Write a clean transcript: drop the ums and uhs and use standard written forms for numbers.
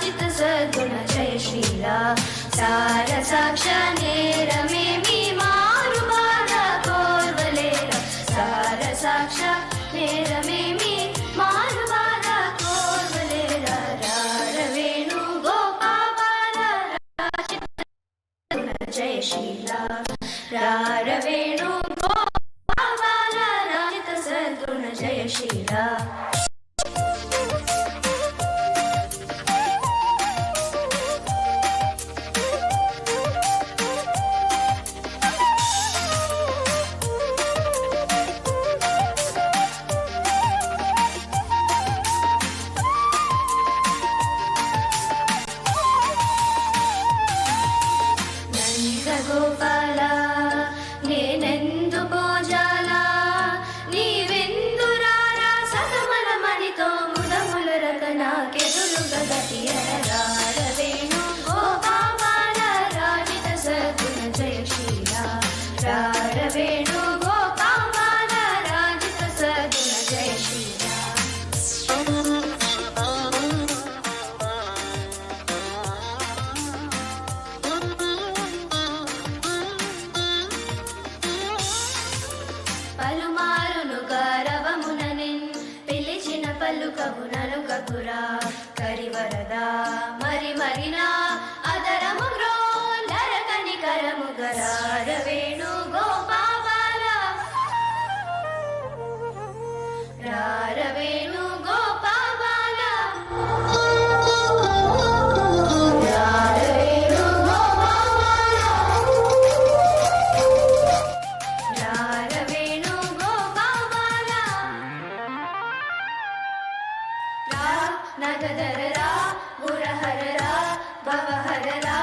राजित सद्गुण जय श्रीला सार साक्ष नेरमेमि मारु बाधा कोर्वलेरा सार साक्ष नेरमेमि मारु बाधा कोर्वलेरा रारवेणु गोपाल राजित जय श्रीला रारवेणु गोपाल राजित सद्गुण जय श्रीला गोपाल नेनेंदु पोजाला नीवेंदु रारा सतमल मणितो मुदमुल रकना केदुलु गगतियर रारवेणु गोपाल राजित सद्गुण जय श्रीला रारवेणु गोपाल राजित सद्गुण जय श्रीला పలుమారును గౌరవముననిన్ పిలిచిన పలుకగునలు కకురా కరివరదా మరి మరినా అదరము గ్రోలరకని కరము గరారవేణు గోపాల రారవేణు గోపాల రారవేణు గోపాల రారవేణు नगदर रा मुरहर रा भवहर रा